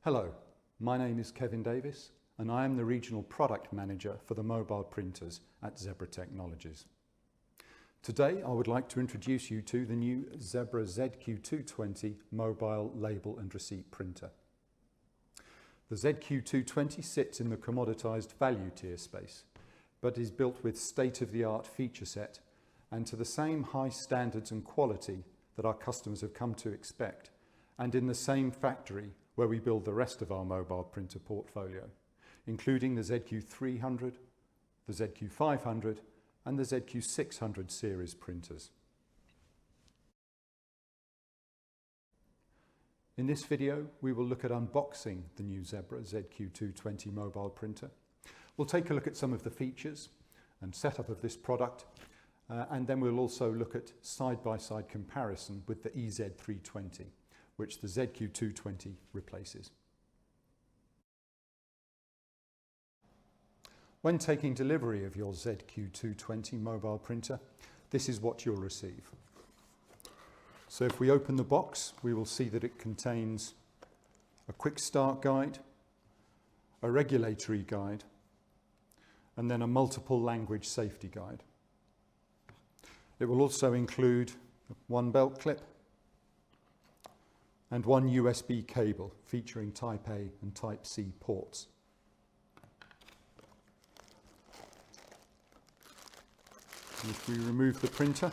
Hello, my name is Kevin Davis and I am the Regional Product Manager for the mobile printers at Zebra Technologies. Today I would like to introduce you to the new Zebra ZQ220 Mobile Label and Receipt Printer. The ZQ220 sits in the commoditized value tier space, but is built with state-of-the-art feature set and to the same high standards and quality that our customers have come to expect, and in the same factory where we build the rest of our mobile printer portfolio, including the ZQ300, the ZQ500 and the ZQ600 series printers. In this video, we will look at unboxing the new Zebra ZQ220 mobile printer. We'll take a look at some of the features and setup of this product, and then we'll also look at side-by-side comparison with the ZQ320, which the ZQ220 replaces. When taking delivery of your ZQ220 mobile printer, this is what you'll receive. So if we open the box, we will see that it contains a quick start guide, a regulatory guide, and then a multiple language safety guide. It will also include one belt clip and one USB cable featuring Type A and Type C ports. If we remove the printer,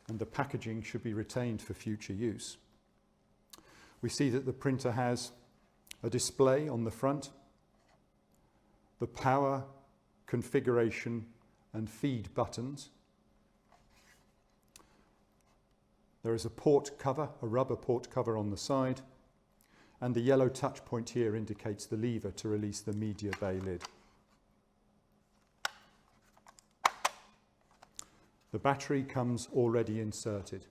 and the packaging should be retained for future use, we see that the printer has a display on the front, the power, configuration and feed buttons. There is a port cover, a rubber port cover on the side, and the yellow touch point here indicates the lever to release the media bay lid. The battery comes already inserted.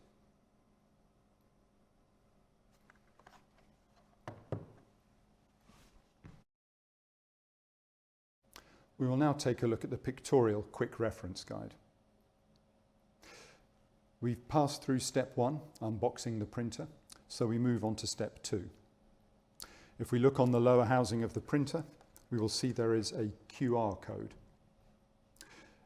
We will now take a look at the pictorial quick reference guide. We've passed through step 1, unboxing the printer, so we move on to step 2. If we look on the lower housing of the printer, we will see there is a QR code.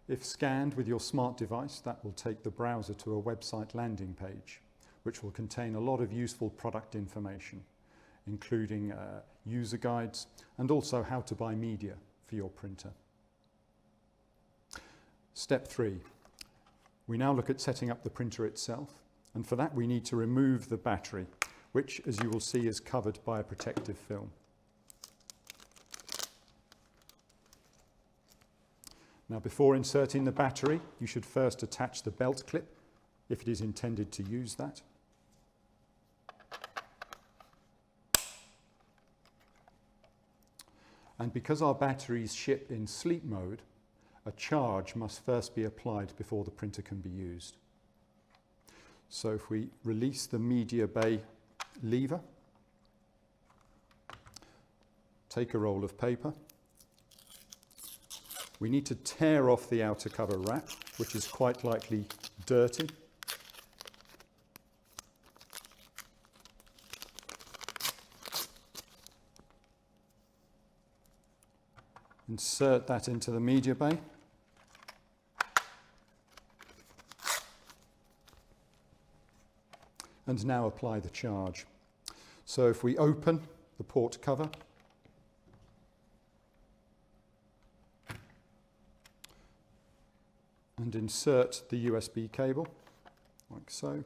If scanned with your smart device, that will take the browser to a website landing page, which will contain a lot of useful product information, including user guides and also how to buy media for your printer. Step 3. We now look at setting up the printer itself, and for that we need to remove the battery, which, as you will see, is covered by a protective film. Now, before inserting the battery, you should first attach the belt clip, if it is intended to use that. And because our batteries ship in sleep mode, a charge must first be applied before the printer can be used. So if we release the media bay lever, take a roll of paper, we need to tear off the outer cover wrap, which is quite likely dirty. Insert that into the media bay. And now apply the charge. So if we open the port cover, and insert the USB cable, like so.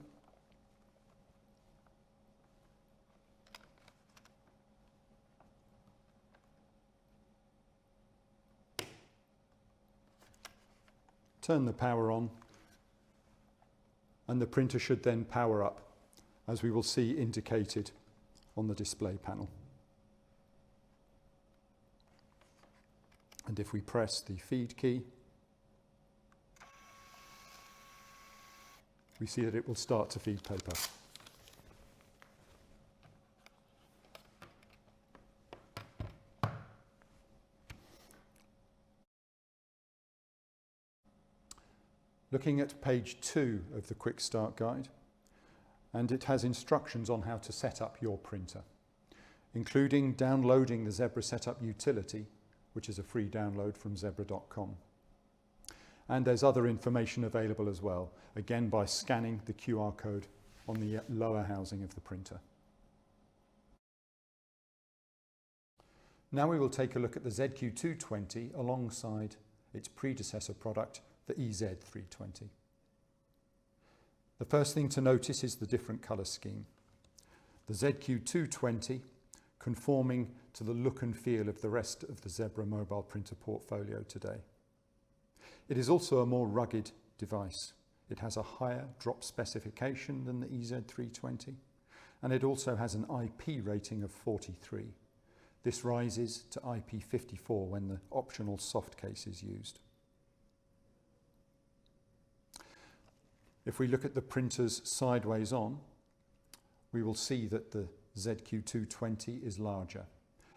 Turn the power on, and the printer should then power up, as we will see indicated on the display panel. And if we press the feed key, we see that it will start to feed paper. Looking at page 2 of the Quick Start Guide, and it has instructions on how to set up your printer, including downloading the Zebra Setup utility, which is a free download from zebra.com. And there's other information available as well, again by scanning the QR code on the lower housing of the printer. Now we will take a look at the ZQ220 alongside its predecessor product, the EZ320. The first thing to notice is the different colour scheme. The ZQ220 conforming to the look and feel of the rest of the Zebra mobile printer portfolio today. It is also a more rugged device. It has a higher drop specification than the EZ320, and it also has an IP rating of 43. This rises to IP54 when the optional soft case is used. If we look at the printers sideways on, we will see that the ZQ220 is larger,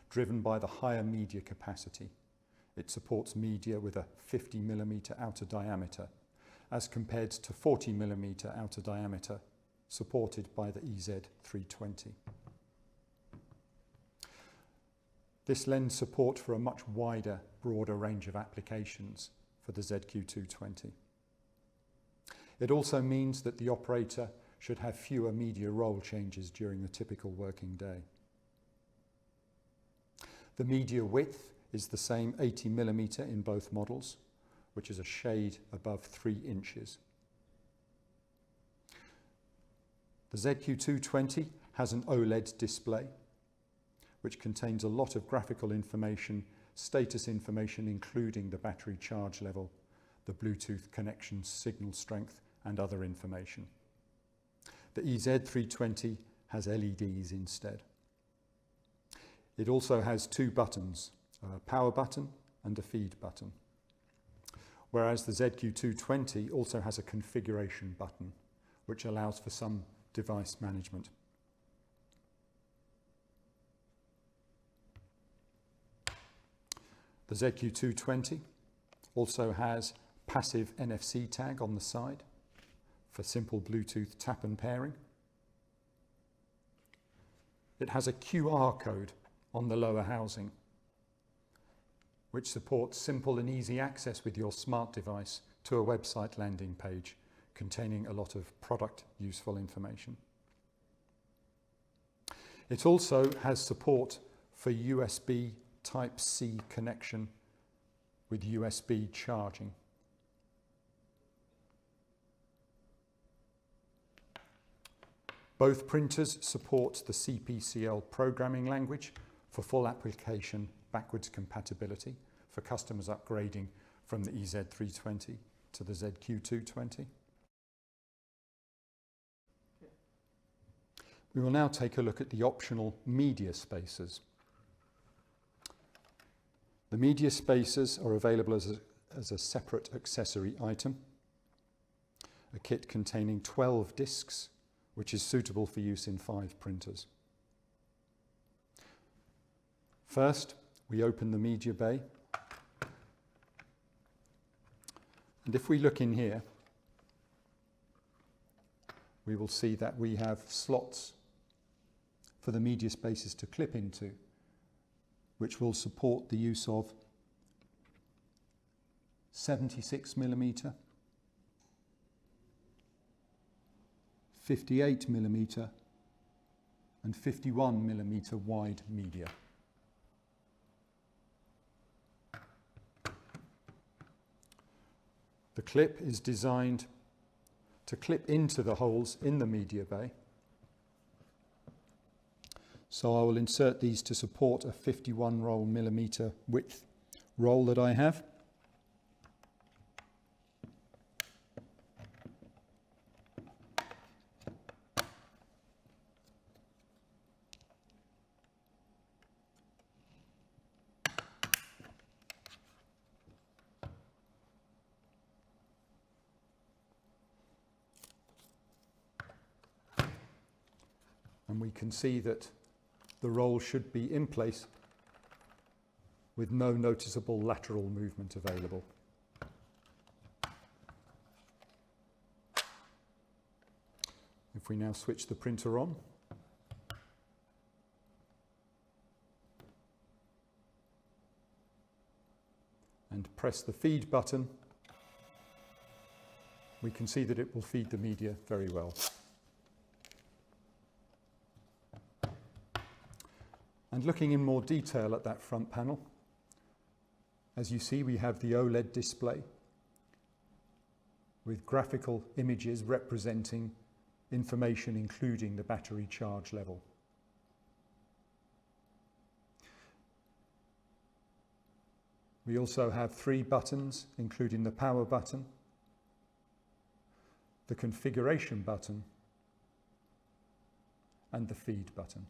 driven by the higher media capacity. It supports media with a 50mm outer diameter, as compared to 40mm outer diameter supported by the EZ320. This lends support for a much wider, broader range of applications for the ZQ220. It also means that the operator should have fewer media roll changes during the typical working day. The media width is the same 80mm in both models, which is a shade above 3 inches. The ZQ220 has an OLED display, which contains a lot of graphical information, status information including the battery charge level, the Bluetooth connection signal strength, and other information. The EZ320 has LEDs instead. It also has 2 buttons, a power button and a feed button, whereas the ZQ220 also has a configuration button, which allows for some device management. The ZQ220 also has passive NFC tag on the side for simple Bluetooth tap and pairing. It has a QR code on the lower housing, which supports simple and easy access with your smart device to a website landing page containing a lot of product useful information. It also has support for USB Type-C connection with USB charging. Both printers support the CPCL programming language for full application backwards compatibility for customers upgrading from the EZ320 to the ZQ220. We will now take a look at the optional media spacers. The media spacers are available as a separate accessory item, a kit containing 12 discs, which is suitable for use in 5 printers. First, we open the media bay, and if we look in here, we will see that we have slots for the media spacers to clip into, which will support the use of 76mm, 58mm and 51mm wide media. The clip is designed to clip into the holes in the media bay. So I will insert these to support a 51mm width roll that I have. And we can see that the roll should be in place with no noticeable lateral movement available. If If we now switch the printer on, and press the feed button, we can see that it will feed the media very well. And looking in more detail at that front panel, as you see, we have the OLED display with graphical images representing information including the battery charge level. We also have 3 buttons, including the power button, the configuration button, and the feed button.